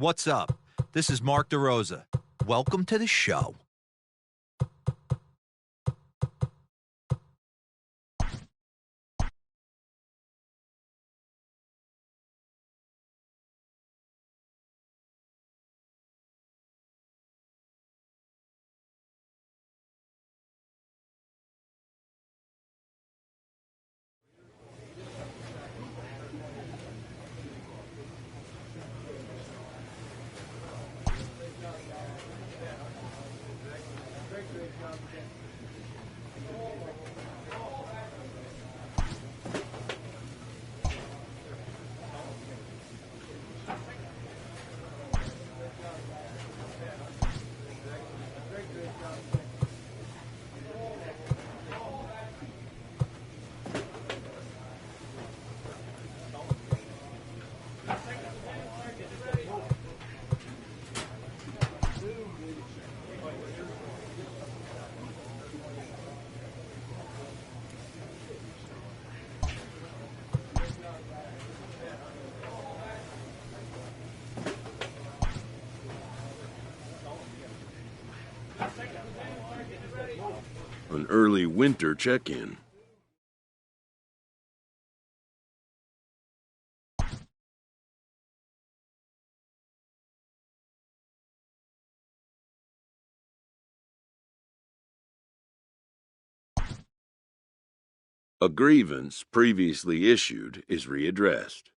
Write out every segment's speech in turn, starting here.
What's up? This is Mark DeRosa. Welcome to the show. An early winter check-in. A grievance previously issued is readdressed.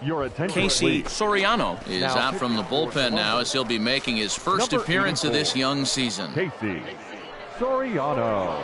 Your attention, Casey please. Soriano is Now out from the bullpen now as he'll be making his first Number appearance of 84, this young season. Casey Soriano.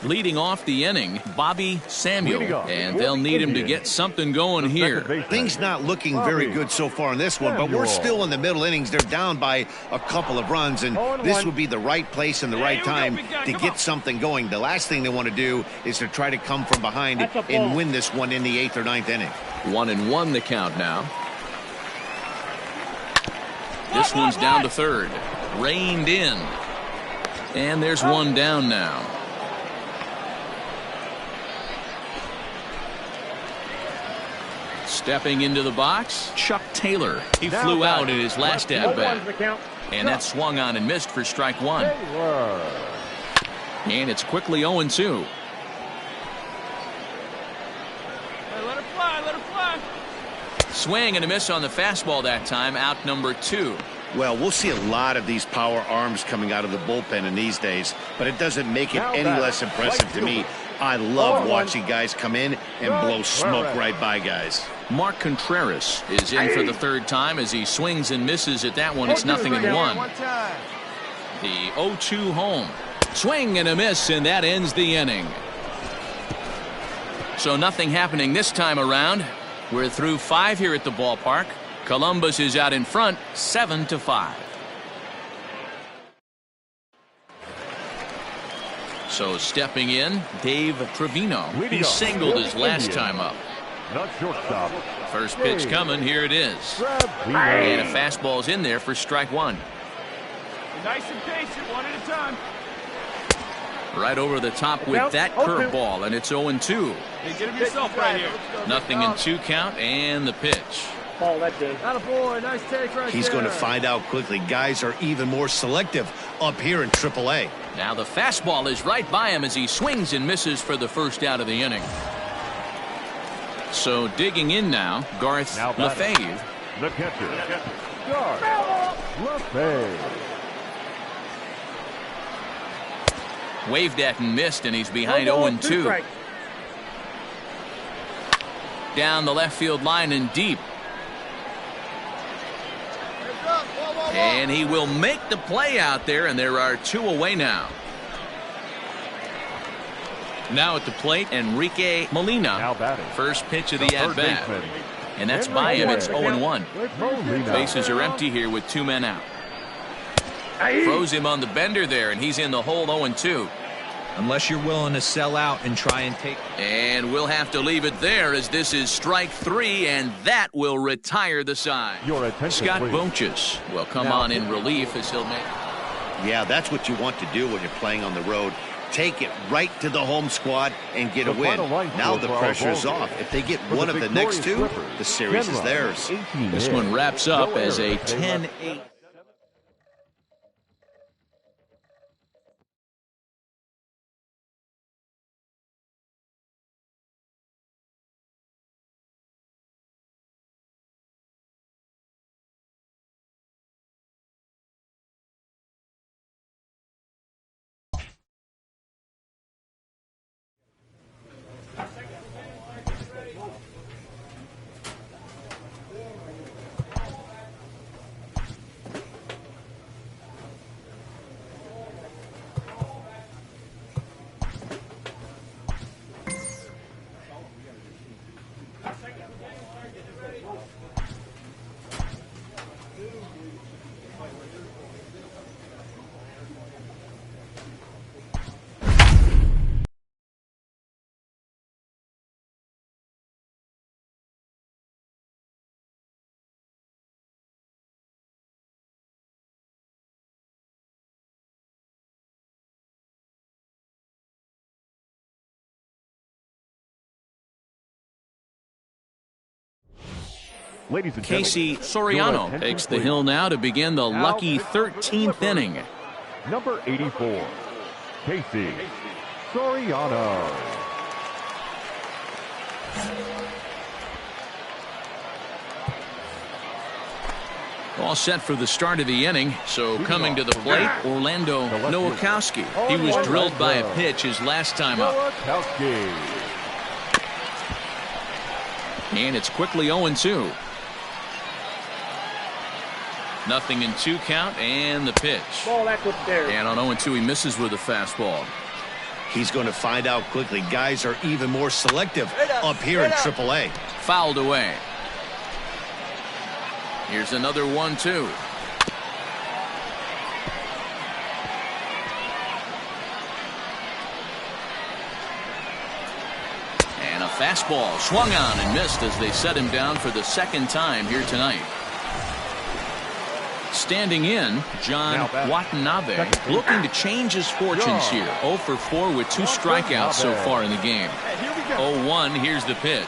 Leading off the inning, Bobby Samuel, and they'll need him to get something going here. Things not looking very good so far in this one, but we're still in the middle innings. They're down by a couple of runs, and this would be the right place and the right time to get something going. The last thing they want to do is to try to come from behind and win this one in the 8th or 9th inning. 1-1 the count now. This one's down to third. Reined in. And there's one down now. Stepping into the box, Chuck Taylor. He flew out in his last at-bat. And that swung on and missed for strike one. And it's quickly 0-2. Let her fly, let her fly. Swing and a miss on the fastball that time, out number 2. Well, we'll see a lot of these power arms coming out of the bullpen in these days, but it doesn't make it any less impressive to me. I love watching guys come in and blow smoke right by guys. Mark Contreras is in for the third time as he swings and misses at that one. It's 0-1. The 0-2 home. Swing and a miss, and that ends the inning. So nothing happening this time around. We're through 5 here at the ballpark. Columbus is out in front, 7-5. So stepping in, Dave Trevino. He singled his last time up. First pitch coming, here it is. And a fastball's in there for strike one. Nice and patient, one at a time. Right over the top with that curveball, and it's 0-2. Hey, get him yourself right here. 0-2 count, and the pitch. Attaboy, nice take right He's going to find out quickly. Guys are even more selective up here in AAA. Now the fastball is right by him as he swings and misses for the first out of the inning. So digging in now, Garth Lefebvre. The catcher, Garth Lefebvre. Waved at and missed, and he's behind 0-2. Down the left field line and deep. And he will make the play out there, and there are 2 away now. Now at the plate, Enrique Molina. First pitch of the at-bat. And that's by him. It's 0-1. Bases are empty here with 2 men out. Throws him on the bender there, and he's in the hole 0-2. Unless you're willing to sell out and try and take. And we'll have to leave it there as this is strike 3, and that will retire the side. Scott Bonchus will come on in relief as he'll make. Yeah, that's what you want to do when you're playing on the road. Take it right to the home squad and get a win. Now the pressure's off. If they get one of the next 2, the series is theirs. This one wraps up as a 10-8. Ladies and Casey gentlemen, Soriano takes the hill now to begin the lucky 13th inning. Number 84, Casey Soriano. All set for the start of the inning. So coming to the plate, Orlando Nowakowski. He was drilled by a pitch his last time up. And it's quickly 0-2. 0-2 count, and the pitch. And on 0-2 he misses with a fastball. He's going to find out quickly. Guys are even more selective up here in AAA. Fouled away. Here's another 1-2. And a fastball swung on and missed as they set him down for the second time here tonight. Standing in, John Watanabe, looking to change his fortunes here. 0 for 4 with 2 strikeouts so far in the game. 0-1, here's the pitch.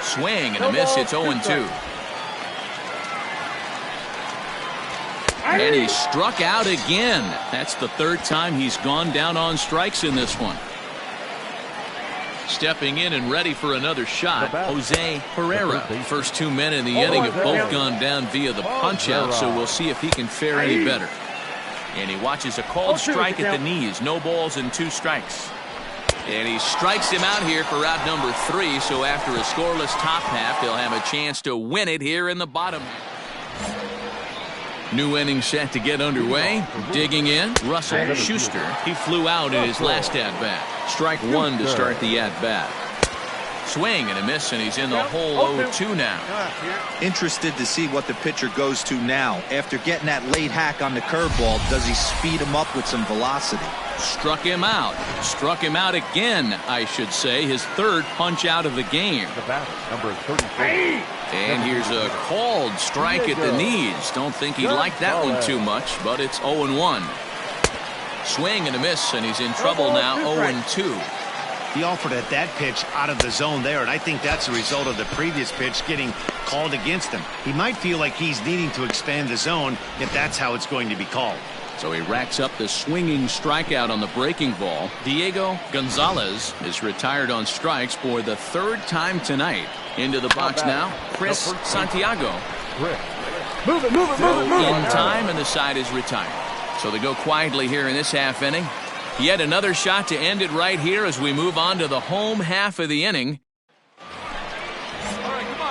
Swing and a miss, it's 0-2. And he struck out again. That's the third time he's gone down on strikes in this one. Stepping in and ready for another shot, Jose Herrera. First 2 men in the inning have both gone down via the punch-out, so we'll see if he can fare any better. And he watches a called strike at the knees. No balls and 2 strikes. And he strikes him out here for out number 3, so after a scoreless top half, they'll have a chance to win it here in the bottom. New inning set to get underway. Digging in, Russell Schuster. He flew out in his last at-bat. Strike 1 to start the at-bat. Swing and a miss, and he's in the hole 0-2 now. Interested to see what the pitcher goes to now. After getting that late hack on the curveball, does he speed him up with some velocity? Struck him out. Struck him out again, I should say. His third punch out of the game. The batter, number 34. And here's a called strike at the knees. Don't think he liked that one too much, but it's 0-1. Swing and a miss, and he's in trouble now, 0-2. He offered at that pitch out of the zone there, and I think that's a result of the previous pitch getting called against him. He might feel like he's needing to expand the zone if that's how it's going to be called. So he racks up the swinging strikeout on the breaking ball. Diego Gonzalez is retired on strikes for the 3rd time tonight. Into the box now, Chris Santiago. Move it. In time, and the side is retired. So they go quietly here in this half inning. Yet another shot to end it right here as we move on to the home half of the inning.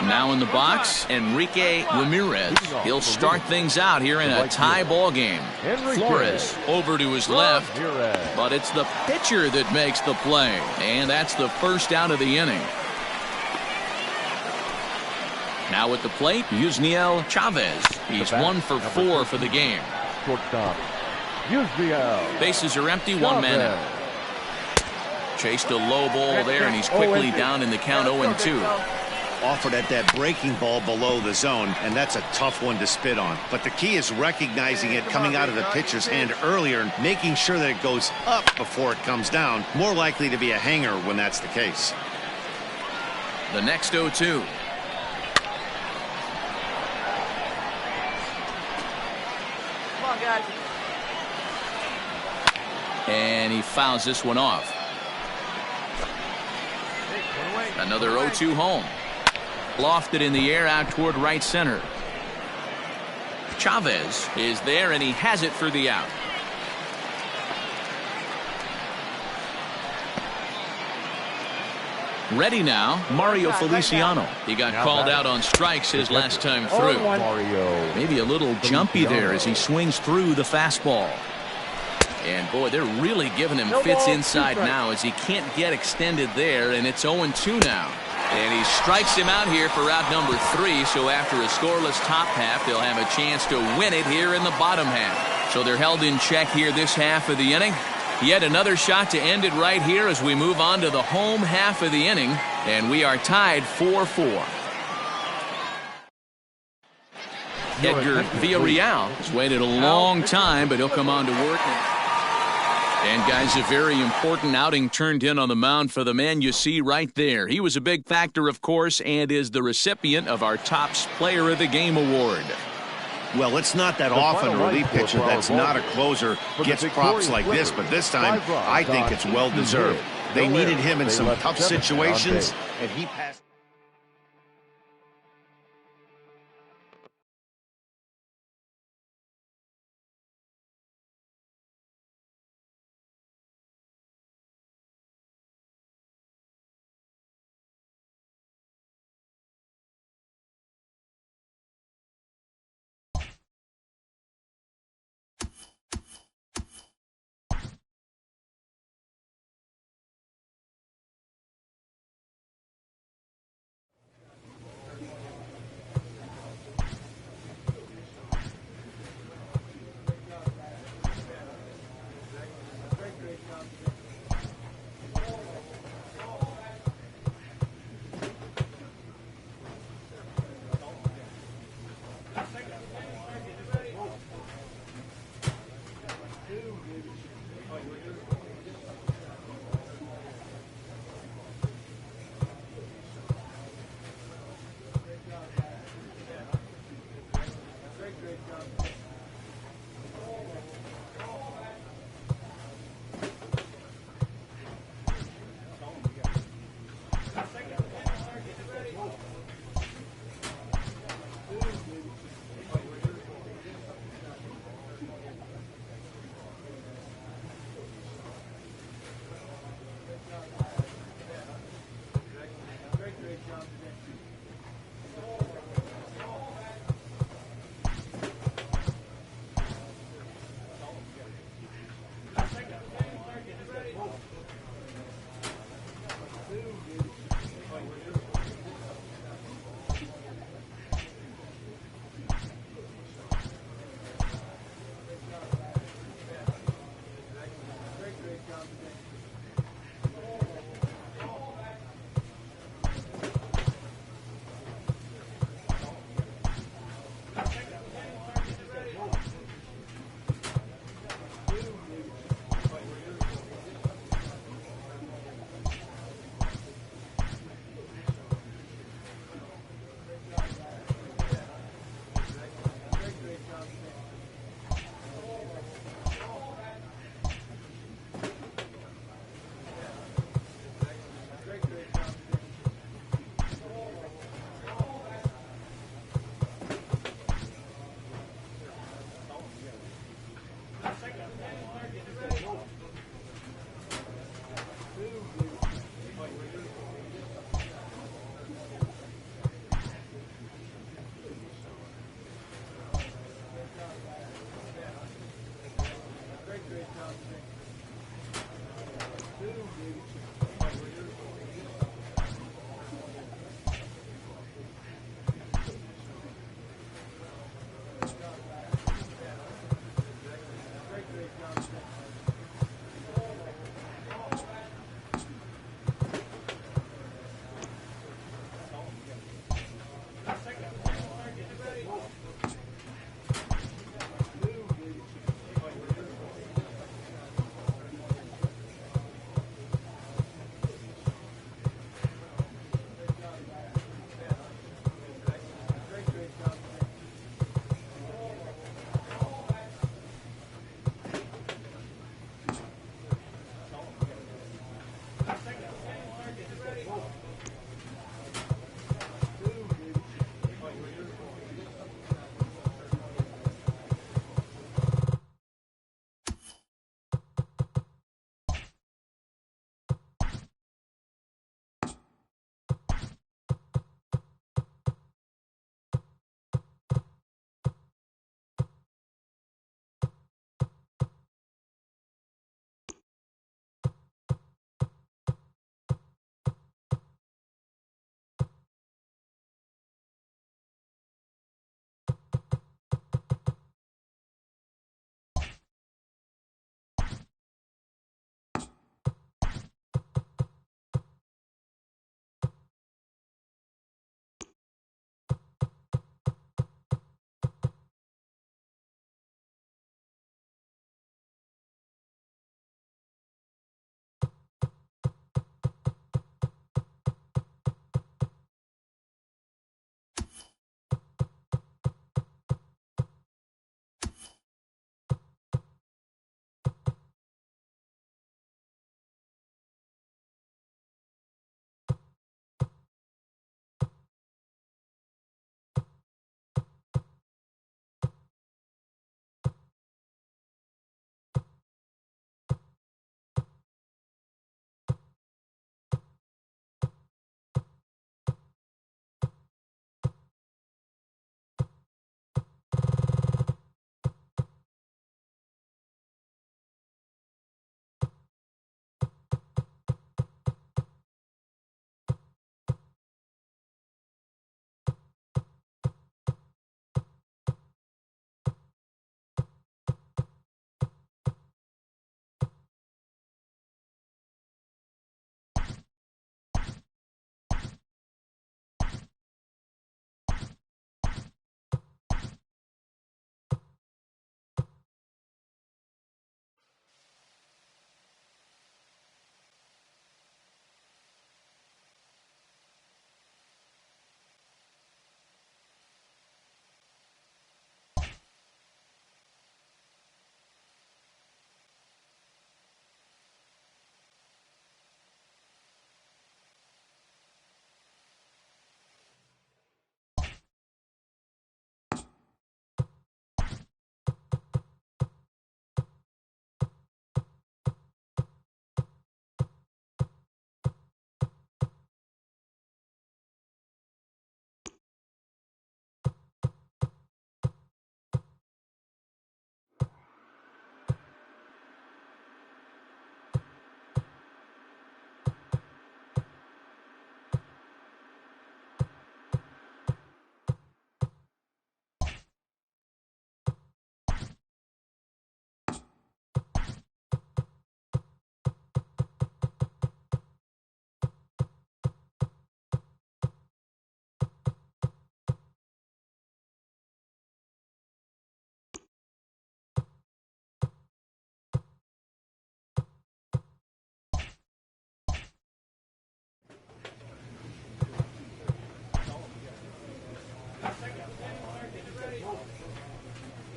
Now in the box, Enrique Ramirez. He'll start things out here in a tie ball game. Flores over to his left, but it's the pitcher that makes the play. And that's the first out of the inning. Now at the plate, Yusniel Chavez. He's 1 for 4 for the game. Shortstop, Bases are empty, 1 man out. Chased a low ball there, and he's quickly down in the count 0-2. Offered at that breaking ball below the zone, and that's a tough one to spit on. But the key is recognizing it coming out of the pitcher's hand earlier and making sure that it goes up before it comes down. More likely to be a hanger when that's the case. The next 0-2. Come on, guys. And he fouls this one off. Another 0-2 home. Lofted in the air out toward right center. Chavez is there, and he has it for the out. Ready now, Mario Feliciano. He got called out on strikes his last time through. Maybe a little jumpy there as he swings through the fastball. And boy, they're really giving him fits inside now as he can't get extended there, and it's 0-2 now. And he strikes him out here for out number 3, so after a scoreless top half, they'll have a chance to win it here in the bottom half. So they're held in check here this half of the inning. Yet another shot to end it right here as we move on to the home half of the inning, and we are tied 4-4. Edgar Villarreal has waited a long time, but he'll come on to work. And guys, a very important outing turned in on the mound for the man you see right there. He was a big factor, of course, and is the recipient of our Topps Player of the Game award. Well, it's not that often a relief pitcher that's not a closer gets props like this, but this time I think it's well-deserved. They needed him in some tough situations, and he passed.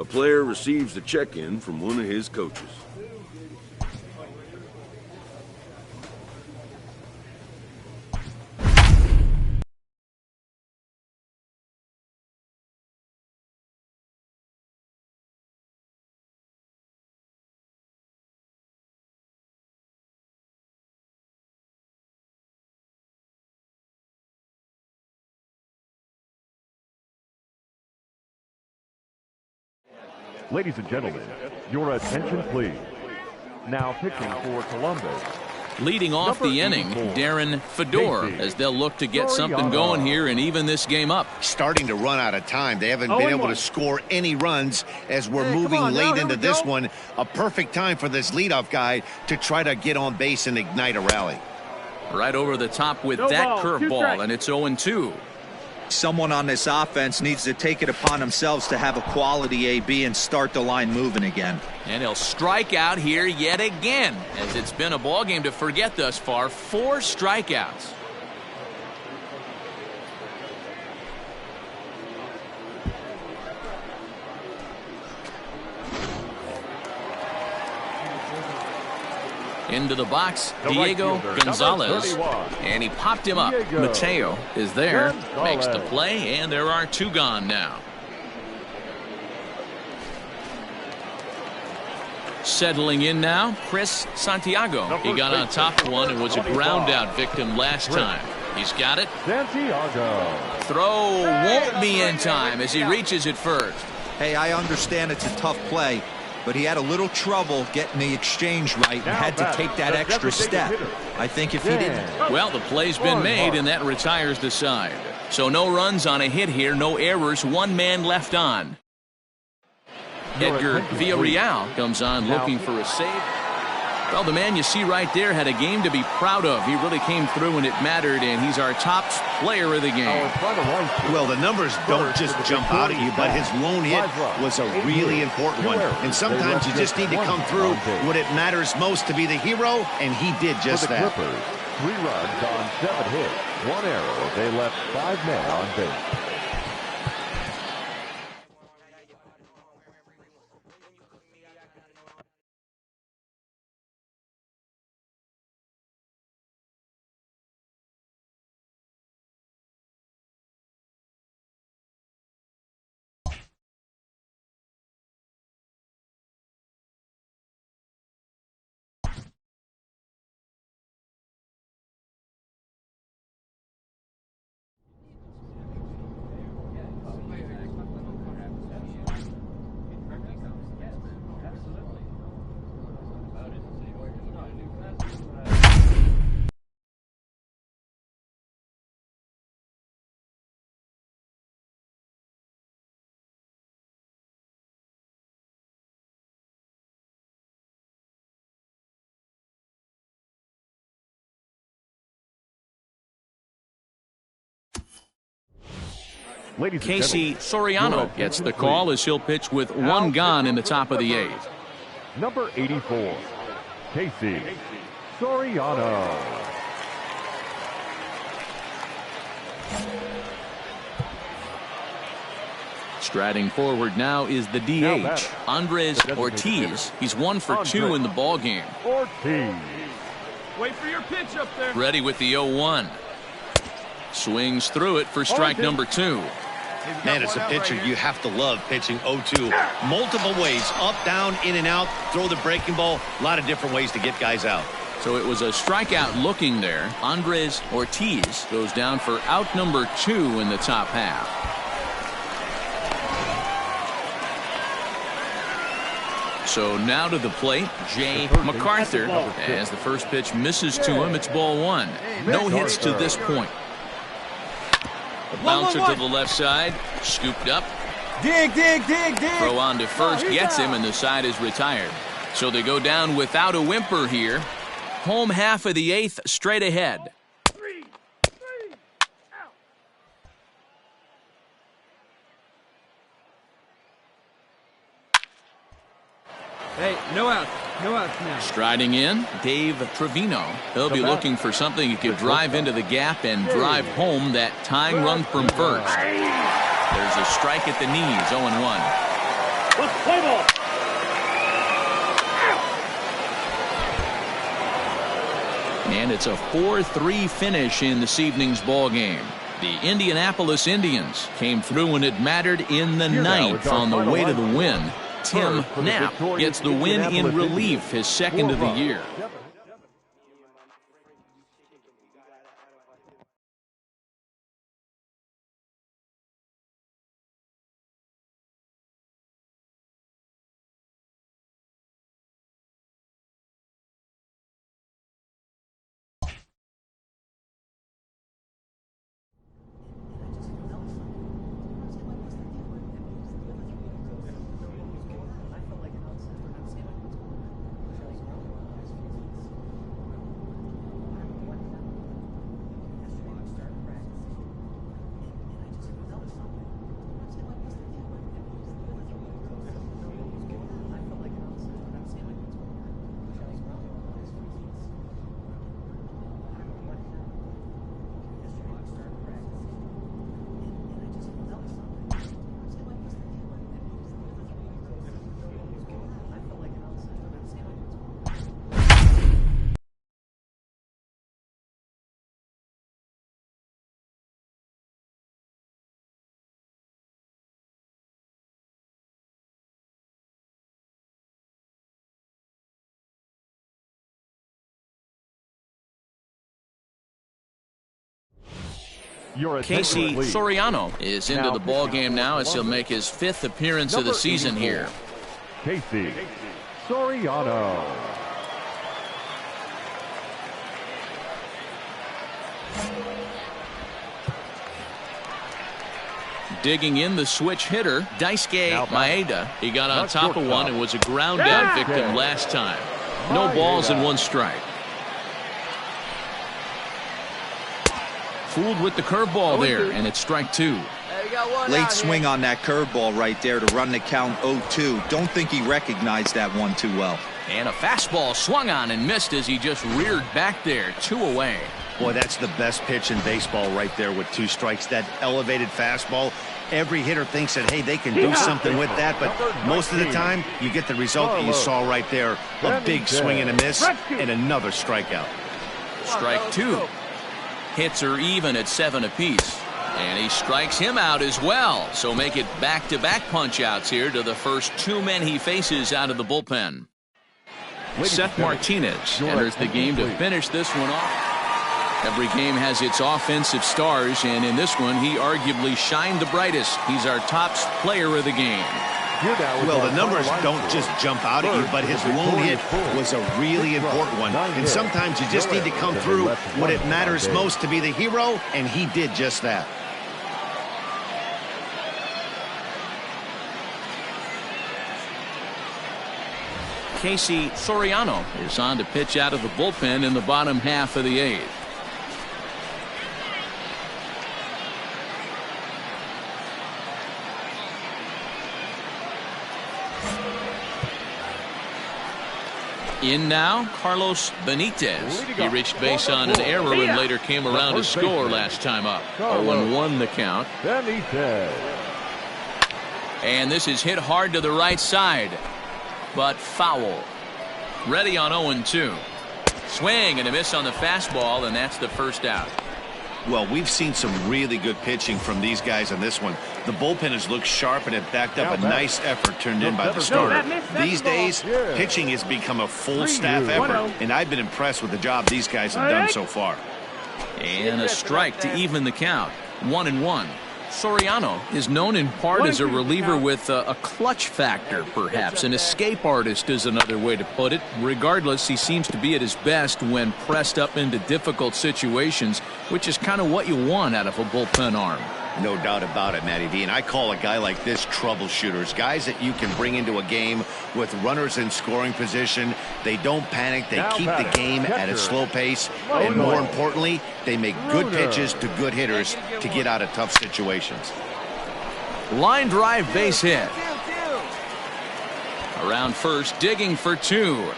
A player receives a check-in from one of his coaches. Ladies and gentlemen, your attention please. Now pitching for Columbus. Leading off the inning, Darren Fedor, as they'll look to get something going here and even this game up. Starting to run out of time. They haven't been able to score any runs as we're moving late into this one. A perfect time for this leadoff guy to try to get on base and ignite a rally. Right over the top with that curveball, and it's 0-2. Someone on this offense needs to take it upon themselves to have a quality AB and start the line moving again. And he'll strike out here yet again, as it's been a ball game to forget thus far. 4 strikeouts. Into the box, Diego Gonzalez, and he popped him up. Mateo is there, makes the play, and there are 2 gone now. Settling in now, Chris Santiago. He got on top of one and was a ground out victim last time. He's got it. Santiago. Throw won't be in time as he reaches it first. Hey, I understand it's a tough play, but he had a little trouble getting the exchange right and had to take that extra step. I think if he didn't... Well, the play's been made, and that retires the side. So no runs on a hit here, no errors, 1 man left on. Edgar Villarreal comes on looking for a save. Well, the man you see right there had a game to be proud of. He really came through when it mattered, and he's our top player of the game. Well, the numbers don't just jump out at you, but his lone hit was a really important one. And sometimes you just need to come through when it matters most to be the hero, and he did just that. 3 runs on 7 hits, 1 error. They left 5 men on base. Casey Soriano gets the call as he'll pitch with 1 gone in the top of the 8th. Number 84, Casey Soriano. Striding forward now is the DH, Andres Ortiz. He's 1 for 2 in the ball game. Ortiz. Wait for your pitch up there. Ready with the 0-1. Swings through it for strike number 2. Man, as a pitcher, you have to love pitching 0-2. Multiple ways, up, down, in and out, throw the breaking ball. A lot of different ways to get guys out. So it was a strikeout looking there. Andres Ortiz goes down for out number 2 in the top half. So now to the plate, Jay MacArthur. As the first pitch misses to him, it's ball 1. No hits to this point. Bouncer to the left side, scooped up. Dig. Throw on to first, gets him, and the side is retired. So they go down without a whimper here. Home half of the 8th, straight ahead. Hey, no outs now. Striding in, Dave Trevino. He'll be looking for something he could drive into the gap and drive home that tying run from first. There's a strike at the knees, 0-1. And it's a 4-3 finish in this evening's ball game. The Indianapolis Indians came through when it mattered in the ninth on the way to the win. Tim Knapp gets the win in relief, his second of the year. Casey Soriano is into the ball game now as he'll make his 5th appearance of the season here. Casey Soriano. Digging in the switch hitter, Daisuke Maeda. He got on top of one and was a ground out victim last time. No balls and 1 strike. Fooled with the curveball there, and it's strike 2. Late swing on that curveball right there to run the count 0-2. Don't think he recognized that one too well. And a fastball swung on and missed as he just reared back there, 2 away. Boy, that's the best pitch in baseball right there with 2 strikes. That elevated fastball. Every hitter thinks that, hey, they can do something with that, but most of the time you get the result that you saw right there. A big swing and a miss and another strikeout. Strike 2. Hits are even at 7 apiece. And he strikes him out as well. So make it back-to-back punch-outs here to the first 2 men he faces out of the bullpen. Seth Martinez enters the game to finish this one off. Every game has its offensive stars, and in this one, he arguably shined the brightest. He's our top player of the game. Well, the numbers don't just jump out at you, but his lone hit was a really important one. And sometimes you just need to come through when it matters most to be the hero, and he did just that. Casey Soriano is on to pitch out of the bullpen in the bottom half of the 8th. In now, Carlos Benitez. He reached base on an error and later came around to score last time up. 0-1 the count. And this is hit hard to the right side, but foul. Ready on 0-2. Swing and a miss on the fastball, and that's the first out. Well, we've seen some really good pitching from these guys on this one. The bullpen has looked sharp and it backed up a nice effort turned in by the starter. These days, pitching has become a full staff effort, and I've been impressed with the job these guys have done so far. And a strike to even the count. 1-1. Soriano is known in part as a reliever with a clutch factor, perhaps. An escape artist is another way to put it. Regardless, he seems to be at his best when pressed up into difficult situations, which is kind of what you want out of a bullpen arm. No doubt about it, Matty V. And I call a guy like this troubleshooters. Guys that you can bring into a game with runners in scoring position. They don't panic. They keep the game at a slow pace. And more importantly, they make good pitches to good hitters to get out of tough situations. Line drive base hit. Around first, digging for 2.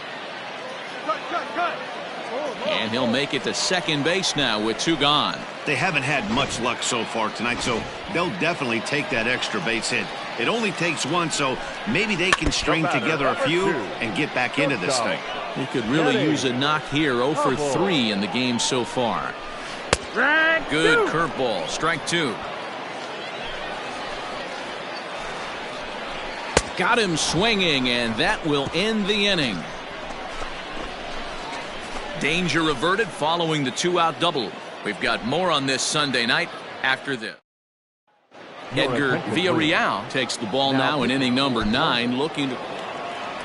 And he'll make it to second base now with 2 gone. They haven't had much luck so far tonight, so they'll definitely take that extra base hit. It only takes one, so maybe they can string together a few and get back into this thing. He could really use a knock here. 0 for 3 in the game so far. Good curveball. Strike 2. Got him swinging, and that will end the inning. Danger averted following the 2-out double. We've got more on this Sunday night after this. Edgar Villarreal takes the ball now in inning number 9, looking to...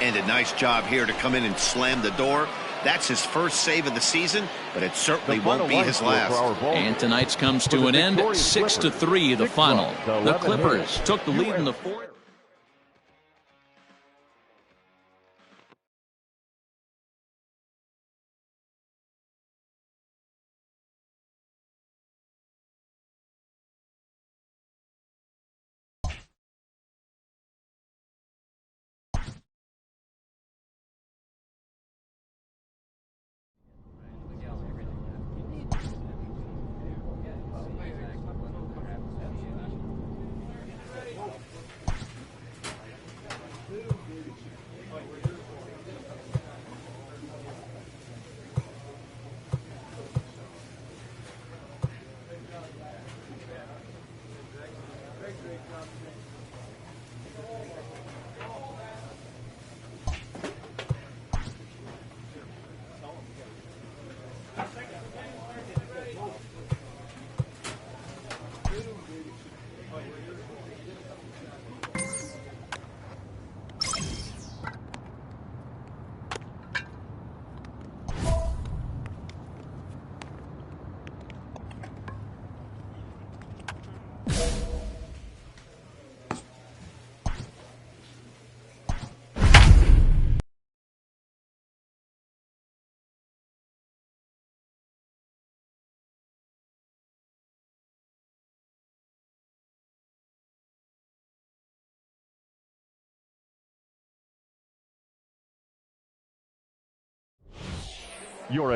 And a nice job here to come in and slam the door. That's his first save of the season, but it certainly won't be his last. And tonight's comes to an end. 6-3 the final. The Clippers took the lead in the 4th.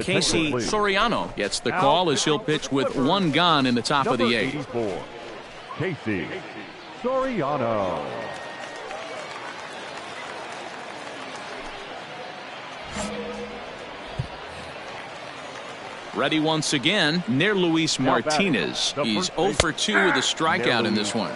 Casey Soriano gets the call as he'll pitch with 1 gone in the top of the 8th. Casey Soriano. Ready once again, near Luis Martinez. He's 0 for 2 with a strikeout in this one.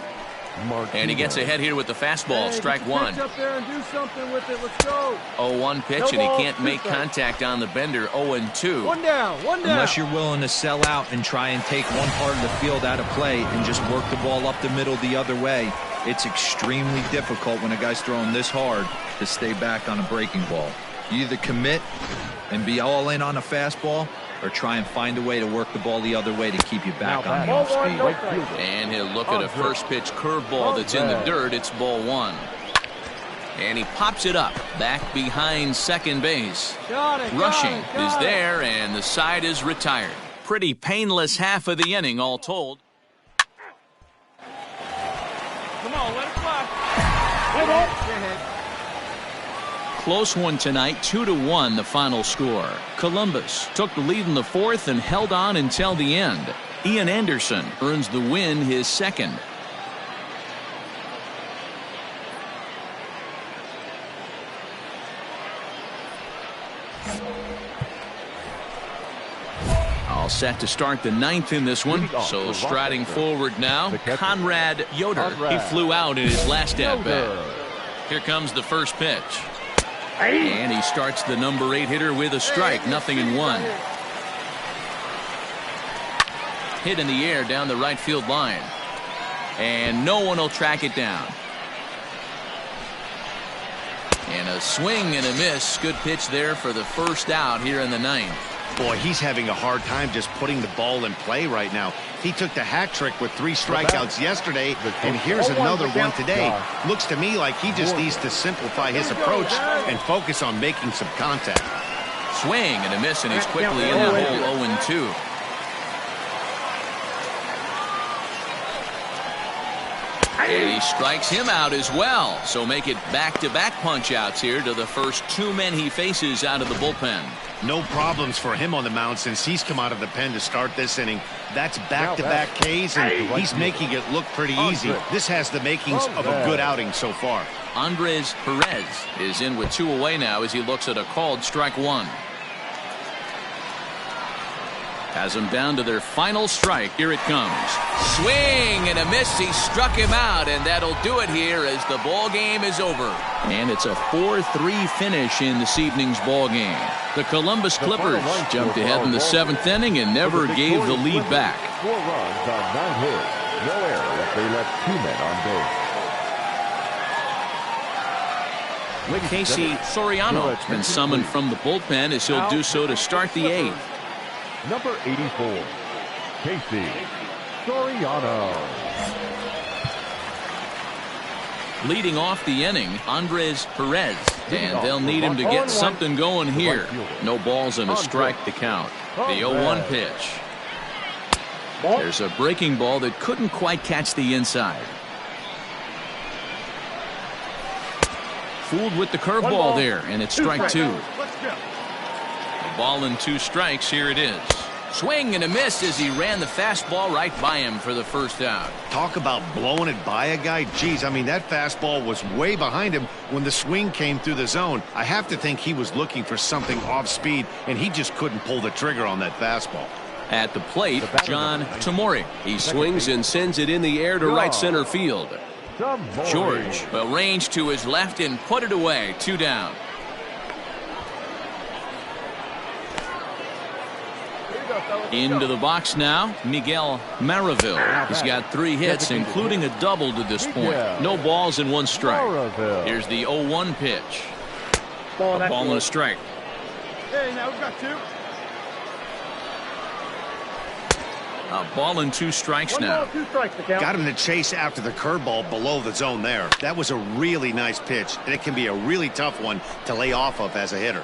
And he gets ahead here with the fastball. Strike 1. 0-1 pitch, and he can't make contact on the bender. 0-2. One down. Unless you're willing to sell out and try and take one part of the field out of play and just work the ball up the middle the other way, it's extremely difficult when a guy's throwing this hard to stay back on a breaking ball. You either commit and be all in on a fastball, or try and find a way to work the ball the other way to keep you back on the off speed. And he'll look at a first pitch curveball that's in the dirt. It's ball 1. And he pops it up back behind second base. Rushing is there, and the side is retired. Pretty painless half of the inning all told. Come on, let it fly. Close one tonight, 2-1 the final score. Columbus took the lead in the 4th and held on until the end. Ian Anderson earns the win, his 2nd. All set to start the 9th in this one. So striding forward now, Conrad Yoder. He flew out in his last at-bat. Here comes the first pitch. And he starts the number 8 hitter with a strike. 0-1. Hit in the air down the right field line. And no one will track it down. And a swing and a miss. Good pitch there for the first out here in the 9th. Boy, he's having a hard time just putting the ball in play right now. He took the hat trick with 3 strikeouts yesterday, and here's another one today. Looks to me like he just needs to simplify his approach and focus on making some contact. Swing and a miss, and he's quickly in the hole. 0-2. And he strikes him out as well. So make it back-to-back punch-outs here to the first 2 men he faces out of the bullpen. No problems for him on the mound since he's come out of the pen to start this inning. That's back-to-back Ks, and he's making it look pretty easy. This has the makings of a good outing so far. Andres Perez is in with 2 away now as he looks at a called strike 1. Has them down to their final strike. Here it comes. Swing and a miss. He struck him out, and that'll do it here as the ball game is over. And it's a 4-3 finish in this evening's ball game. The Columbus Clippers jumped ahead in the 7th inning and never gave the lead back. 4 runs on 9 hits. No error if they left 2 men on base. Casey Soriano has been summoned from the bullpen as he'll do so to start the 8th. Number 84, Casey Soriano. Leading off the inning, Andres Perez, and they'll need him to get something going here. No balls and a strike to count. The 0-1 pitch. There's a breaking ball that couldn't quite catch the inside. Fooled with the curveball there, and it's strike 2. A ball and 2 strikes. Here it is. Swing and a miss as he ran the fastball right by him for the first out. Talk about blowing it by a guy. Geez, I mean, that fastball was way behind him when the swing came through the zone. I have to think he was looking for something off speed, and he just couldn't pull the trigger on that fastball. At the plate, John Tamori. He swings and sends it in the air to right center field. George will range to his left and put it away. 2 down. Into the box now, Miguel Maravil. He's got 3 hits, including a double to this point. No balls and 1 strike. Here's the 0-1 pitch. A ball and a strike. Hey, now we've got 2. A ball and 2 strikes now. Got him to chase after the curveball below the zone there. That was a really nice pitch, and it can be a really tough one to lay off of as a hitter.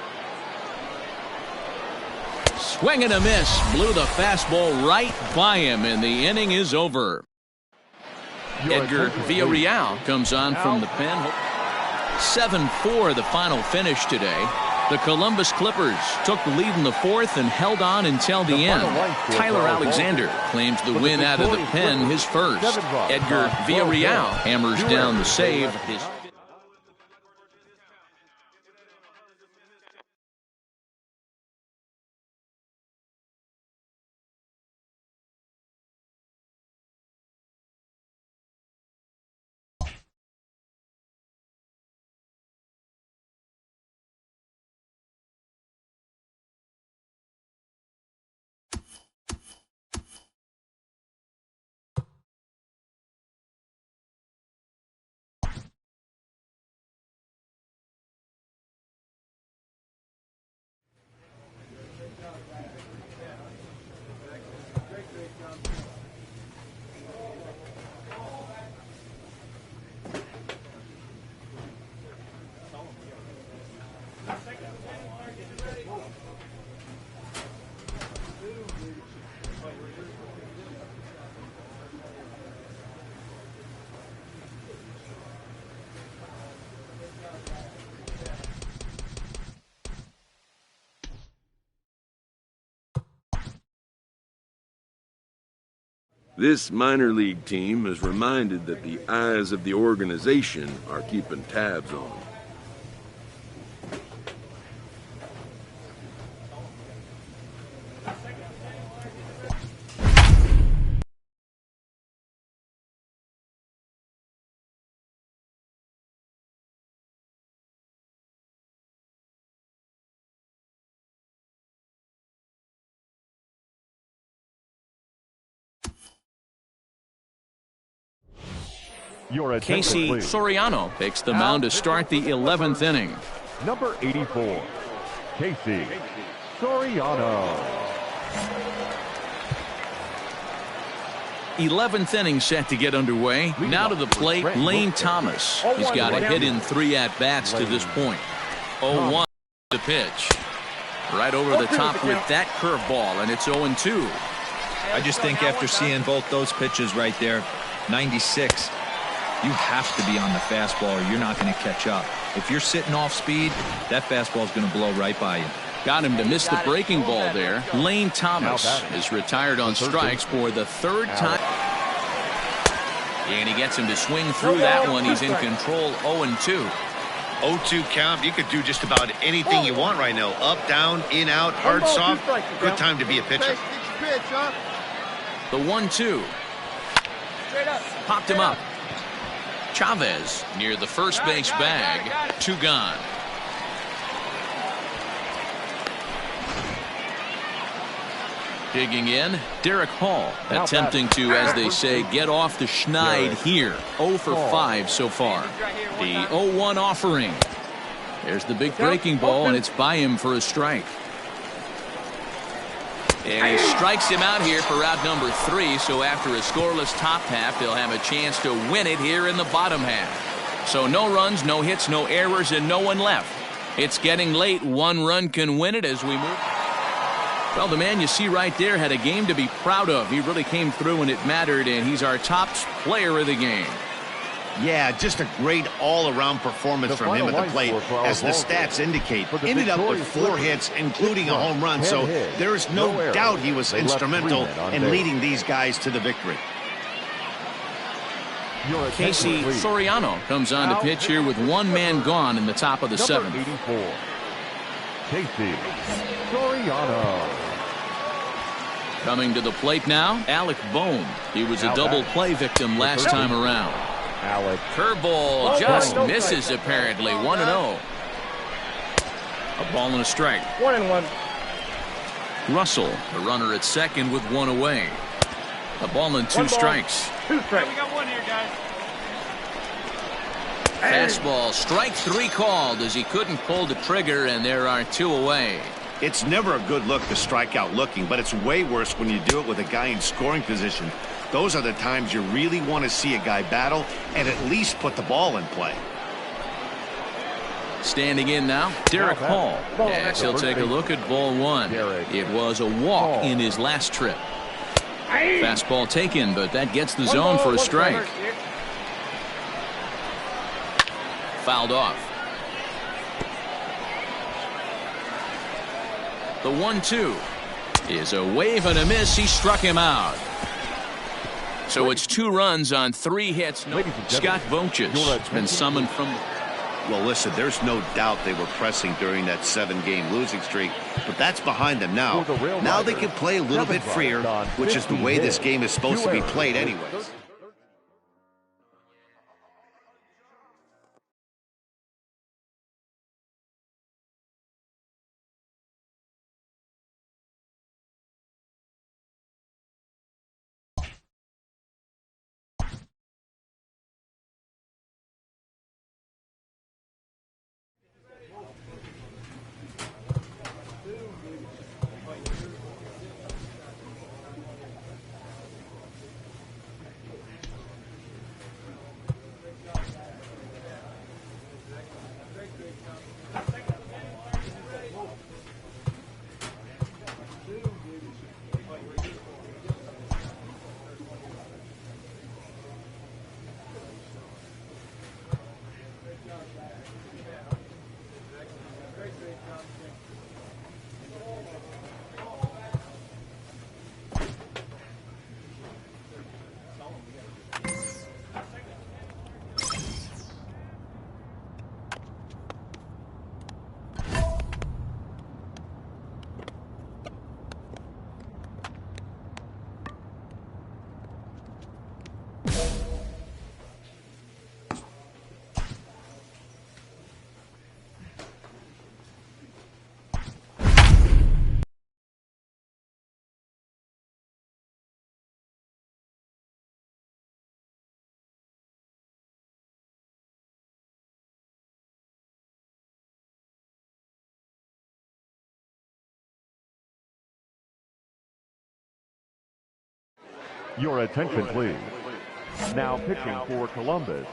Swing and a miss. Blew the fastball right by him, and the inning is over. Edgar Villarreal comes on from the pen. 7-4 the final finish today. The Columbus Clippers took the lead in the 4th and held on until the end. Tyler Alexander claims the win out of the pen, his first. Edgar Villarreal hammers down the save. This minor league team is reminded that the eyes of the organization are keeping tabs on them. Casey Soriano takes the mound to start the 11th inning. Number 84, Casey Soriano. 11th inning set to get underway. Now to the plate, Lane Thomas. He's got a hit in 3 at-bats to this point. 0-1 to pitch. Right over the top with that curveball, and it's 0-2. I just think after seeing both those pitches right there, 96, You have to be on the fastball or you're not going to catch up. If you're sitting off speed, that fastball is going to blow right by you. Got him to miss the breaking ball there. Lane Thomas is retired on strikes for the third time. And he gets him to swing through that one. He's in control, 0-2. 0-2 count. You could do just about anything you want right now. Up, down, in, out, hard, soft. Good time to be a pitcher. The 1-2. Popped him up. Chavez near the first base bag. 2 gone. Digging in, Derek Hall attempting to, as they say, get off the schneid here. 0 for 5 so far. The 0-1 offering. There's the big breaking ball, and it's by him for a strike. And he strikes him out here for out number 3. So after a scoreless top half, they'll have a chance to win it here in the bottom half. So no runs, no hits, no errors, and no one left. It's getting late. 1 run can win it as we move. Well, the man you see right there had a game to be proud of. He really came through when it mattered, and he's our top player of the game. Yeah, just a great all-around performance from him at the plate, as the stats indicate. Ended up with 4 hits, including a home run, so there is no doubt he was instrumental in leading these guys to the victory. Casey Soriano comes on to pitch here with 1 man gone in the top of the 7th. Casey Soriano. Coming to the plate now, Alec Bohm. He was a double play victim last time around. Alec. Curveball just misses apparently. 1-0. A ball and a strike. 1-1. Russell, the runner at second with 1 away. A ball and 2 strikes. 2 strikes. We got 1 here, guys. Fastball, strike 3 called as he couldn't pull the trigger, and there are 2 away. It's never a good look to strike out looking, but it's way worse when you do it with a guy in scoring position. Those are the times you really want to see a guy battle and at least put the ball in play. Standing in now, Derek Hall. As he'll take a look at ball 1. It was a walk in his last trip. Fastball taken, but that gets the zone for a strike. Fouled off. The 1-2 is a wave and a miss. He struck him out. So it's 2 runs on 3 hits. Scott Voches has been summoned from. Well, listen, there's no doubt they were pressing during that 7-game losing streak, but that's behind them now. Now they can play a little bit freer, which is the way this game is supposed to be played anyways. Your attention, please. Now pitching for Columbus,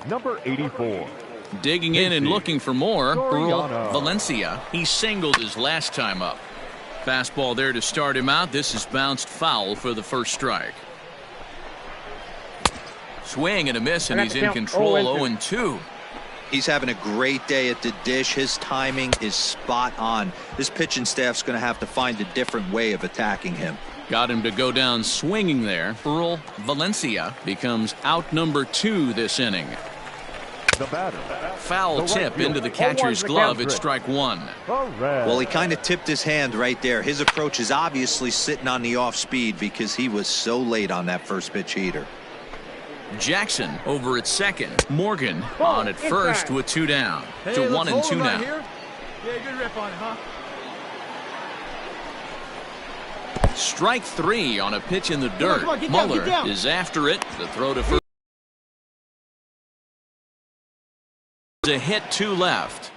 number 84. Digging in and looking for more, Earl Valencia. He singled his last time up. Fastball there to start him out. This is bounced foul for the first strike. Swing and a miss, and he's in control. 0-2. He's having a great day at the dish. His timing is spot on. This pitching staff's going to have to find a different way of attacking him. Got him to go down swinging there. Earl Valencia becomes out number 2 this inning. The batter. Foul tip into the catcher's glove. It's strike 1. Well, he kind of tipped his hand right there. His approach is obviously sitting on the off speed because he was so late on that first pitch heater. Jackson over at second. Morgan on at first with 2 down. To 1-2 now. Yeah, good rip on it, huh? Strike 3 on a pitch in the dirt. Muller is after it. The throw to first. A hit, 2 left.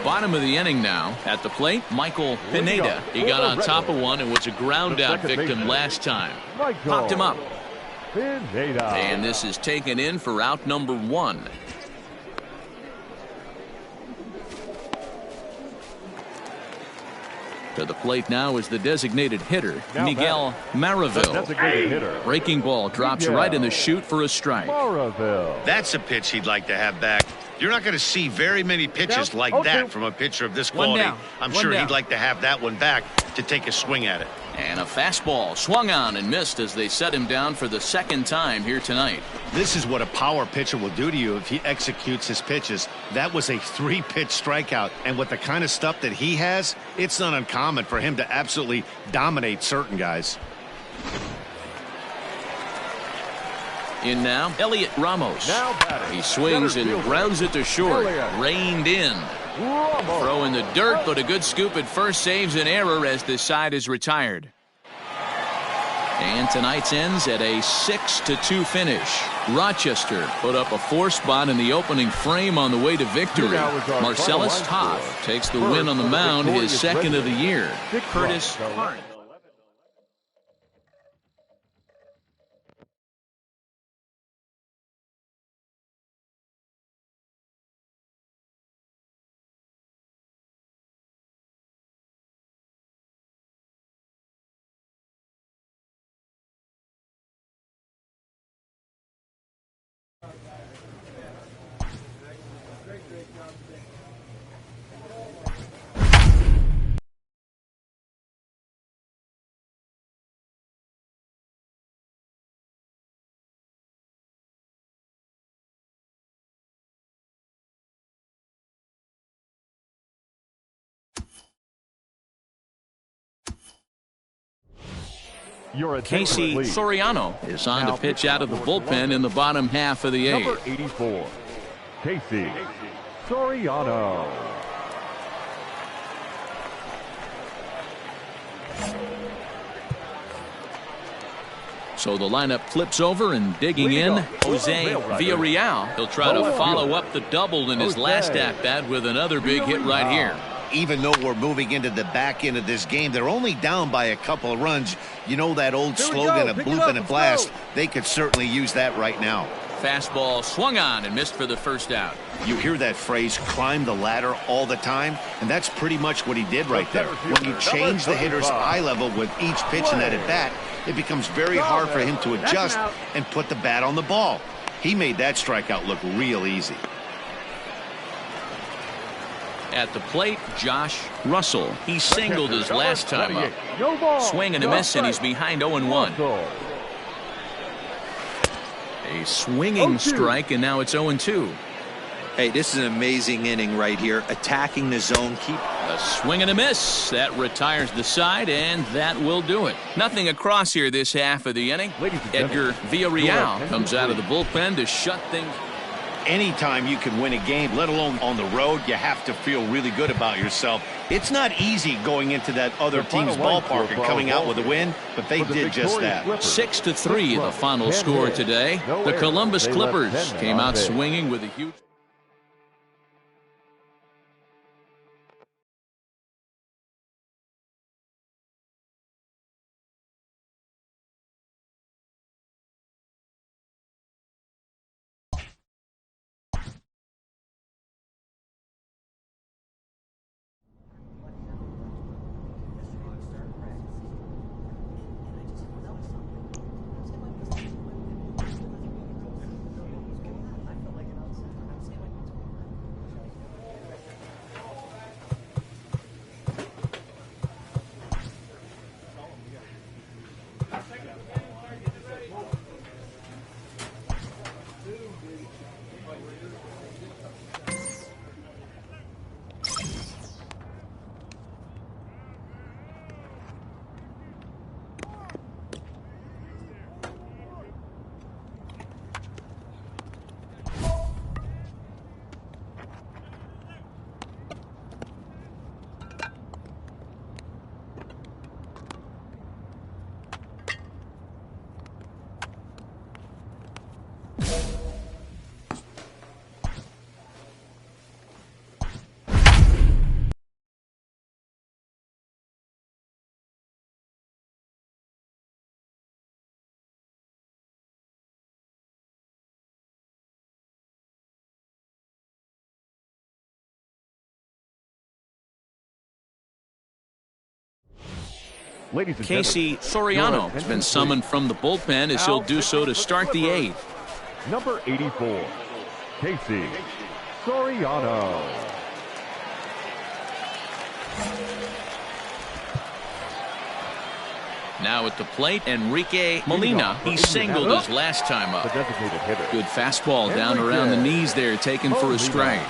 Bottom of the inning now. At the plate, Michael Pineda. He got on top of one and was a ground out victim last time. Popped him up. And this is taken in for out number 1. To the plate now is the designated hitter, Miguel Maraville. Breaking ball drops right in the chute for a strike. That's a pitch he'd like to have back. You're not going to see very many pitches like that from a pitcher of this quality. I'm sure he'd like to have that one back to take a swing at it. And a fastball swung on and missed as they set him down for the second time here tonight. This is what a power pitcher will do to you if he executes his pitches. That was a 3-pitch strikeout, and with the kind of stuff that he has, it's not uncommon for him to absolutely dominate certain guys. In now, Elliot Ramos. He swings and grounds it to short. Reined in. Throw in the dirt, but a good scoop at first saves an error as the side is retired. And tonight's ends at a 6-2 finish. Rochester put up a 4 spot in the opening frame on the way to victory. Marcellus Toth takes the win on the mound, his second of the year. Curtis Hart. Casey Soriano is on to pitch out of the bullpen in the bottom half of the 8th. Number 84, Casey Soriano. So the lineup flips over, and digging in, Jose Villarreal. He'll try to follow up the double in his last at-bat with another big hit right here. Even though we're moving into the back end of this game, they're only down by a couple of runs. You know that old slogan of bloop and a blast? They could certainly use that right now. Fastball swung on and missed for the first out. You hear that phrase, climb the ladder, all the time, and that's pretty much what he did right there. When you change the hitter's eye level with each pitch in that at-bat, it becomes very hard for him to adjust and put the bat on the ball. He made that strikeout look real easy. At the plate, Josh Russell. He singled his last time up. Swing and a miss, and he's behind 0-1. A swinging strike, and now it's 0-2. Hey, this is an amazing inning right here. Attacking the zone. Keep a swing and a miss. That retires the side, and that will do it. Nothing across here this half of the inning. Edgar Villarreal comes out of the bullpen to shut things. Anytime you can win a game, let alone on the road, you have to feel really good about yourself. It's not easy going into that other team's ballpark and coming out with a win, but they did just that. 6-3 the final score today. The Columbus Clippers came out swinging with a huge... Ladies and Casey Soriano has been summoned from the bullpen as he'll do so to start the 8th. Number 84, Casey Soriano. Now at the plate, Enrique Molina. He singled his last time up. Good fastball down around the knees there, taken for a strike.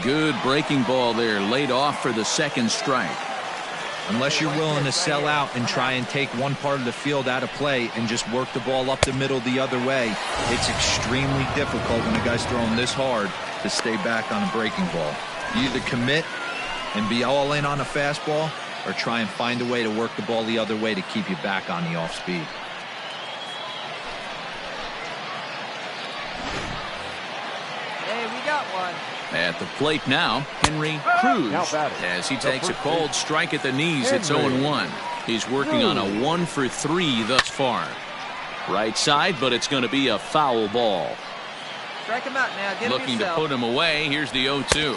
Good breaking ball there, laid off for the second strike. Unless you're willing to sell out and try and take one part of the field out of play and just work the ball up the middle the other way, it's extremely difficult when a guy's throwing this hard to stay back on a breaking ball. You either commit and be all in on a fastball or try and find a way to work the ball the other way to keep you back on the off speed. Hey, we got one. At the plate now, Henry Cruz, as he takes a cold strike at the knees. It's 0-1. He's working on a 1 for 3 thus far. Right side, but it's going to be a foul ball. Strike him out now. Get Looking him to put him away. Here's the 0-2.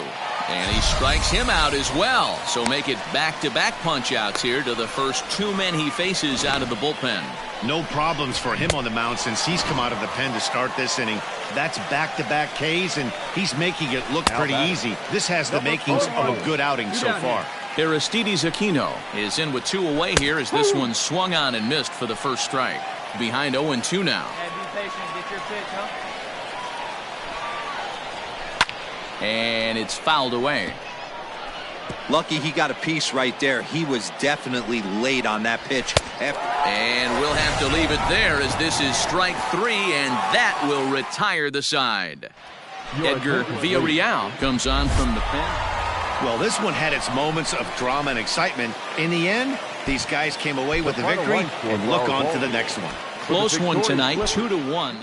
And he strikes him out as well. So make it back-to-back punch-outs here to the first 2 men he faces out of the bullpen. No problems for him on the mound since he's come out of the pen to start this inning. That's back-to-back Ks, and he's making it look pretty easy. This has the makings of a good outing so far. Aristides Aquino is in with 2 away here as this one swung on and missed for the first strike. Behind 0-2 now. Hey, be patient. Get your pitch, huh? And it's fouled away. Lucky he got a piece right there. He was definitely late on that pitch. And we'll have to leave it there as this is strike 3, and that will retire the side. Edgar Villarreal comes on from the pen. Well, this one had its moments of drama and excitement. In the end, these guys came away with the victory, and look on to the next one. Close one tonight, 2-1.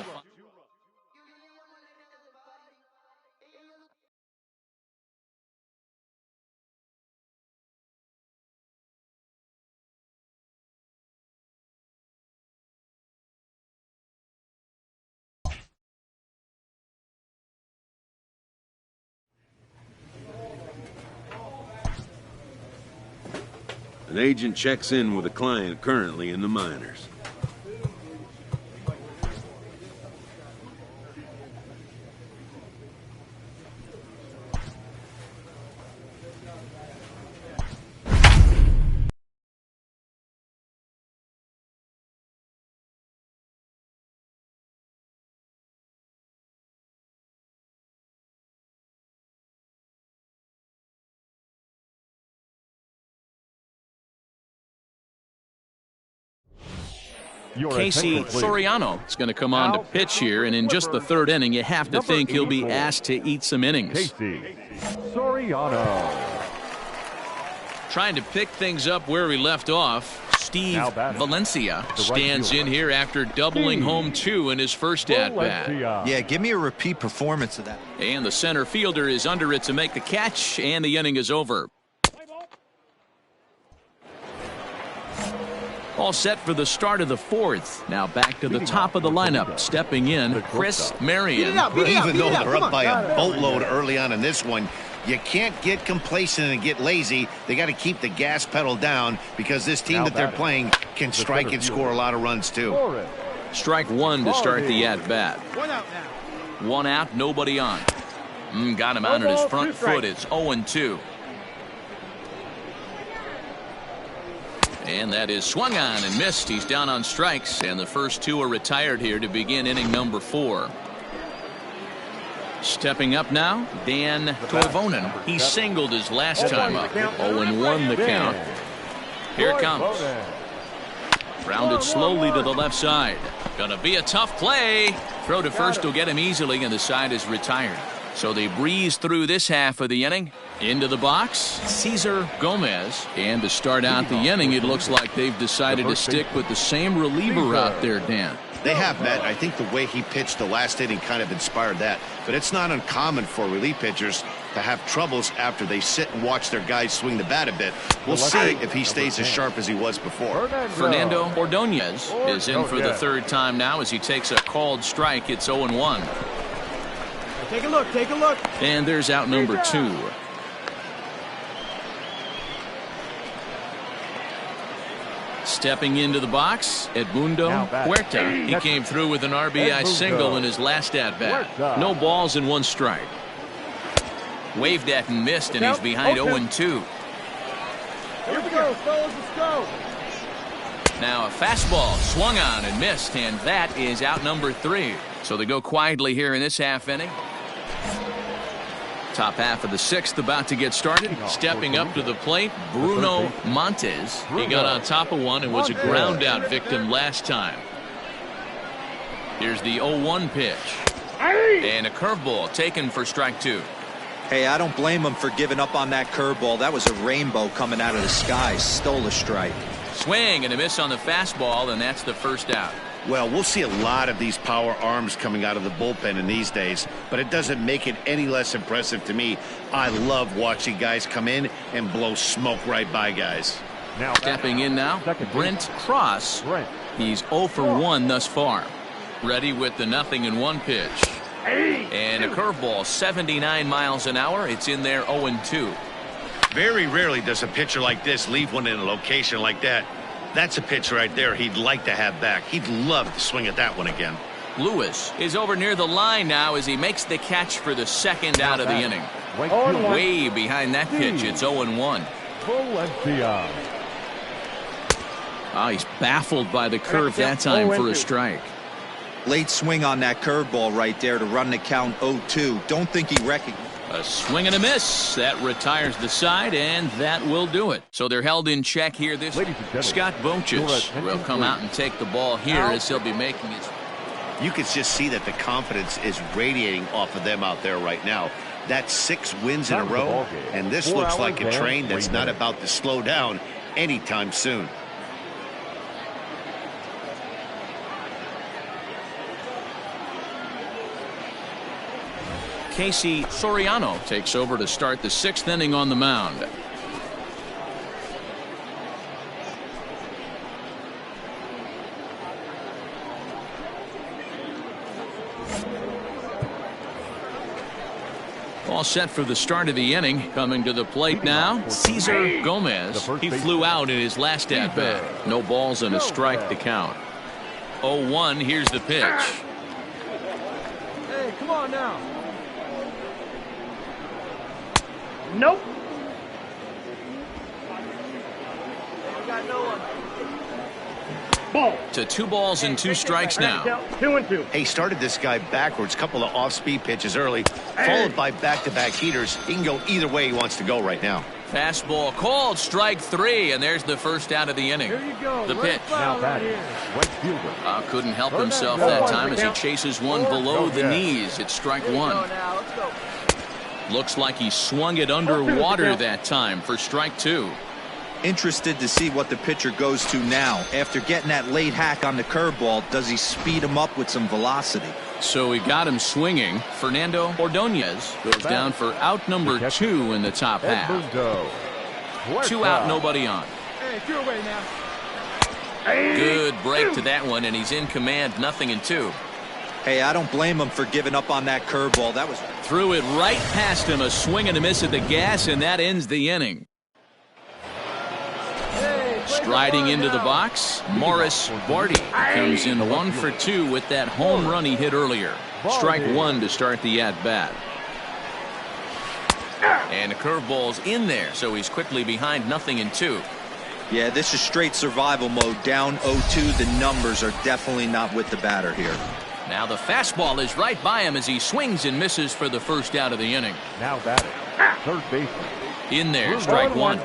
An agent checks in with a client currently in the minors. Casey Soriano is going to come on to pitch here, and in just the 3rd inning, you have to think he'll be asked to eat some innings. Casey Soriano. Trying to pick things up where we left off, Steve Valencia stands in here after doubling home 2 in his first at-bat. Yeah, give me a repeat performance of that. And the center fielder is under it to make the catch, and the inning is over. All set for the start of the 4th. Now back to the top of the lineup. Stepping in, Chris Marion. Even though they're up by a boatload early on in this one, you can't get complacent and get lazy. They got to keep the gas pedal down because this team that they're playing can strike and score a lot of runs too. Strike 1 to start the at-bat. 1 out now. 1 out, nobody on. Got him out on his front foot. It's 0-2. And that is swung on and missed. He's down on strikes, and the first 2 are retired here to begin inning number 4. Stepping up now, Dan Toivonen. He singled his last time up. 0-1 the count. Here it comes. Grounded slowly to the left side. Gonna be a tough play. Throw to first will get him easily, and the side is retired. So they breeze through this half of the inning. Into the box, Cesar Gomez. And to start out the inning, it looks like they've decided to stick with the same reliever out there, Dan. They have, Matt. I think the way he pitched the last inning kind of inspired that. But it's not uncommon for relief pitchers to have troubles after they sit and watch their guys swing the bat a bit. We'll see if he stays as sharp as he was before. Fernando Ordonez is in for the 3rd time now as he takes a called strike. It's 0-1. Take a look. Take a look. And there's out number 2. Stepping into the box, Edmundo Huerta. He came through with an RBI single in his last at-bat. No balls and 1 strike. Waved at and missed, and he's behind 0-2. Here we go, fellas, let's go. Now a fastball swung on and missed, and that is out number 3. So they go quietly here in this half inning. Top half of the 6th about to get started. Stepping up to the plate, Bruno Montes. He got on top of one and was a ground out victim last time. Here's the 0-1 pitch. And a curveball taken for strike 2. Hey, I don't blame him for giving up on that curveball. That was a rainbow coming out of the sky. Stole a strike. Swing and a miss on the fastball, and that's the first out. Well, we'll see a lot of these power arms coming out of the bullpen in these days, but it doesn't make it any less impressive to me. I love watching guys come in and blow smoke right by guys. Stepping in now, Brent Cross. He's 0 for 1 thus far. Ready with the 0-1 pitch. And a curveball, 79 miles an hour. It's in there 0-2. Very rarely does a pitcher like this leave one in a location like that. That's a pitch right there he'd like to have back. He'd love to swing at that one again. Lewis is over near the line now as he makes the catch for the 2nd out of the inning. Way behind that pitch. It's 0-1. Oh, he's baffled by the curve that time for a strike. Late swing on that curveball right there to run the count 0-2. Don't think he recognized. A swing and a miss. That retires the side, and that will do it. So they're held in check here. This Scott Boches will come out and take the ball here as he'll be making his. You can just see that the confidence is radiating off of them out there right now. That's 6 wins in a row, and this looks like a train that's not about to slow down anytime soon. Casey Soriano takes over to start the 6th inning on the mound. All set for the start of the inning. Coming to the plate now, Cesar Gomez. He flew out in his last at-bat. No balls and a strike to count. 0-1, here's the pitch. Hey, come on now. Nope. We got no one. Ball. To 2 balls and 2 strikes now. 2-2. Hey, started this guy backwards. Couple of off-speed pitches early, followed by back-to-back heaters. He can go either way he wants to go right now. Fastball called, strike 3, and there's the first out of the inning. Here you go. The pitch. Now batting, right fielder. Couldn't help himself that time as he chases one below the knees. It's strike 1. Let's go. Looks like he swung it underwater that time for strike 2. Interested to see what the pitcher goes to now. After getting that late hack on the curveball, does he speed him up with some velocity? So he got him swinging. Fernando Ordonez goes down for out number 2 in the top half. 2 out, nobody on. Hey, you're away now. Good break to that one, and he's in command, 0-2. Hey, I don't blame him for giving up on that curveball. That was threw it right past him, a swing and a miss at the gas, and that ends the inning. Striding into the box, Morris Barty comes in 1 for 2 with that home run he hit earlier. Strike 1 to start the at-bat. And the curveball's in there, so he's quickly behind 0-2. Yeah, this is straight survival mode. Down 0-2. The numbers are definitely not with the batter here. Now the fastball is right by him as he swings and misses for the first out of the inning. Now batting, third baseman. In there, strike 1.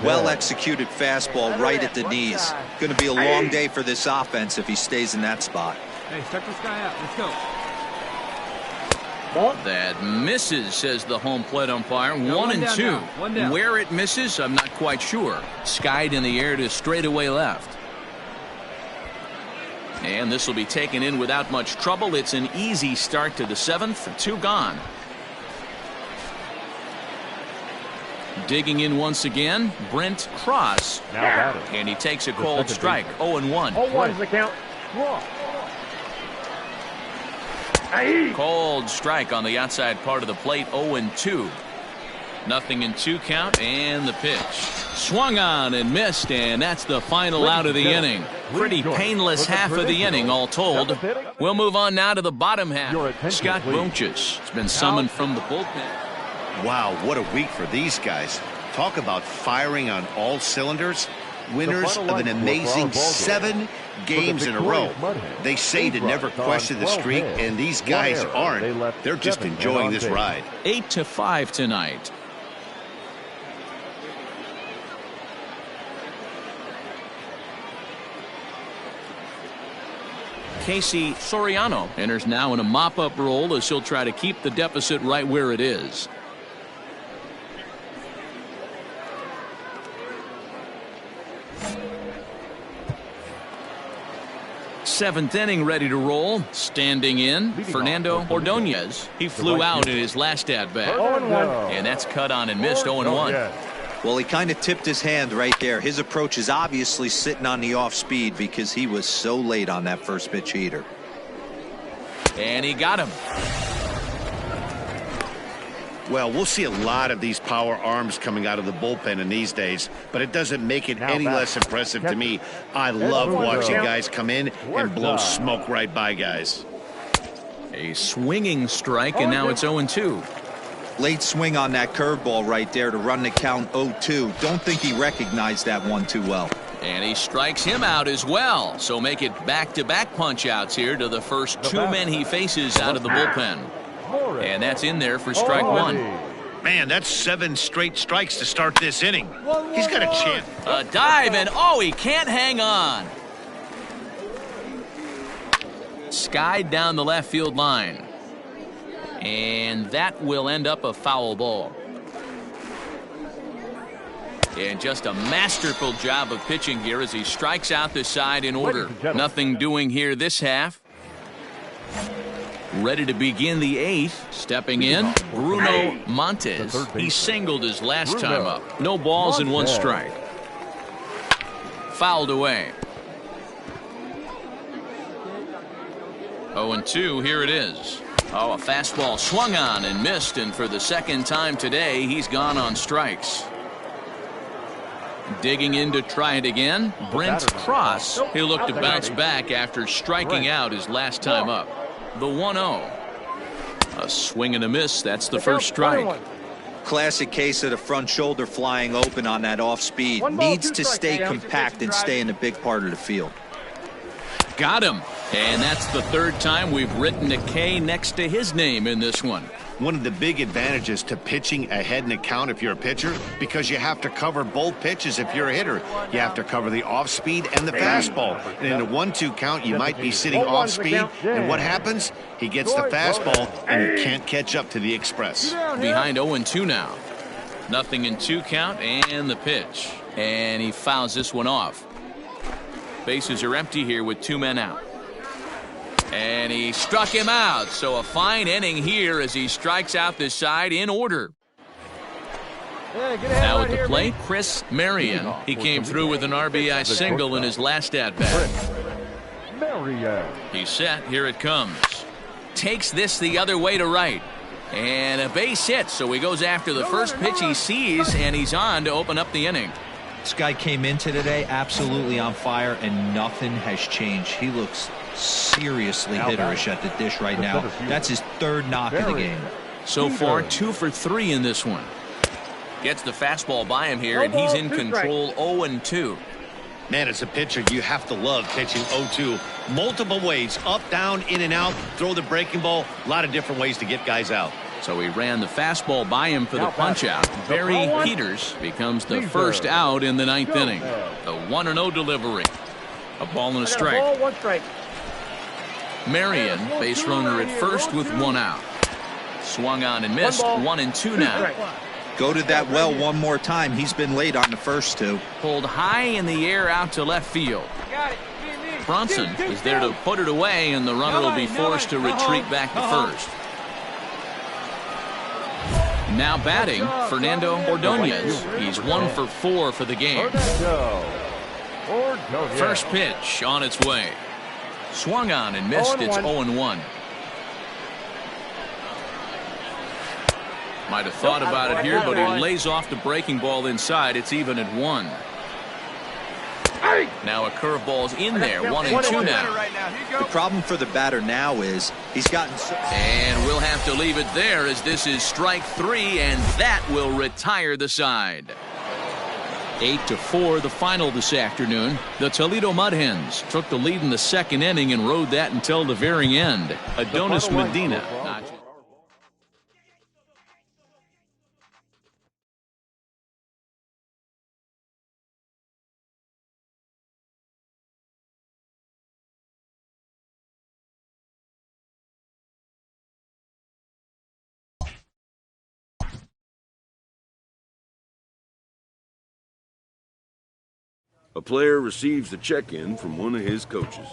Well executed fastball right at the knees. Going to be a long day for this offense if he stays in that spot. Hey, check this guy out. Let's go. That misses, says the home plate umpire. 1-2. Where it misses, I'm not quite sure. Skied in the air to straightaway left. And this will be taken in without much trouble. It's an easy start to the 7th. 2 gone. Digging in once again, Brent Cross. Now batting. And he takes a cold strike. 0-1. 0-1 is the count. Cold strike on the outside part of the plate. 0-2. 0-2 count, and the pitch. Swung on and missed, and that's the final out of the inning. Pretty painless half of the inning, all told. We'll move on now to the bottom half. Scott Bunches has been summoned from the bullpen. Wow, what a week for these guys. Talk about firing on all cylinders. Winners of an amazing 7 games in a row. They say to never question the streak, and these guys aren't. They're just enjoying this ride. 8-5 tonight. Casey Soriano enters now in a mop-up role as he'll try to keep the deficit right where it is. Seventh inning ready to roll. Standing in, Fernando Ordonez. He flew out in his last at-bat. And that's cut on and missed 0-1. Well, he kind of tipped his hand right there. His approach is obviously sitting on the off speed because he was so late on that first pitch heater. And he got him. Well, we'll see a lot of these power arms coming out of the bullpen in these days, but it doesn't make it any less impressive to me. I love watching guys come in and blow smoke right by guys. A swinging strike, and now it's 0-2. Late swing on that curveball right there to run the count 0-2. Don't think he recognized that one too well. And he strikes him out as well. So make it back-to-back punch-outs here to the first 2 men he faces out of the bullpen. And that's in there for strike 1. Man, that's 7 straight strikes to start this inning. He's got a chance. A dive, and oh, he can't hang on. Skied down the left field line. And that will end up a foul ball. And just a masterful job of pitching here as he strikes out the side in order. Nothing doing here this half. Ready to begin the 8th. Stepping in, Bruno Montes. He singled his last time up. No balls and 1 strike. Fouled away. 0-2, here it is. Oh, a fastball swung on and missed, and for the second time today, he's gone on strikes. Digging in to try it again, Brent Cross. He'll look to bounce back after striking out his last time up. The 1-0. A swing and a miss. That's the first strike. Classic case of the front shoulder flying open on that off speed. Needs to stay compact and stay in the big part of the field. Got him. And that's the 3rd time we've written a K next to his name in this one. One of the big advantages to pitching ahead in the count if you're a pitcher, because you have to cover both pitches if you're a hitter. You have to cover the off speed and the fastball. And in a 1-2 count, you might be sitting off speed. And what happens? He gets the fastball, and you can't catch up to the express. Behind 0-2 now. 0-2 count, and the pitch. And he fouls this one off. Bases are empty here with 2 men out. And he struck him out. So a fine inning here as he strikes out the side in order. Now at the plate, Chris Marion. He came through with an RBI single in his last at-bat. He's set. Here it comes. Takes this the other way to right. And a base hit. So he goes after the first pitch he sees, and he's on to open up the inning. This guy came into today absolutely on fire, and nothing has changed. He looks seriously hitterish at the dish right now. That's his 3rd knock of the game. So far, 2 for 3 in this one. Gets the fastball by him here, and he's in control. 0-2. Man, as a pitcher, you have to love pitching 0-2. Multiple ways, up, down, in and out, throw the breaking ball. A lot of different ways to get guys out. So he ran the fastball by him for the punch-out. Barry Peters becomes the first out in the 9th inning. The 1-0 delivery. A ball and a strike. Marion, base runner at first with 1 out. Swung on and missed. 1-2 now. Go to that well one more time. He's been late on the first 2. Pulled high in the air out to left field. Bronson is there to put it away, and the runner will be forced to retreat back to first. Now batting, Fernando Ordonez. He's 1 for 4 for the game. First pitch on its way. Swung on and missed. It's 0-1. Might have thought about it here, but he lays off the breaking ball inside. It's even at 1. Now a curveball's in there, 1-2 now. The problem for the batter now is he's gotten and we'll have to leave it there as this is strike 3, and that will retire the side. 8-4 the final this afternoon. The Toledo Mud Hens took the lead in the second inning and rode that until the very end. Adonis Medina. A player receives a check-in from one of his coaches.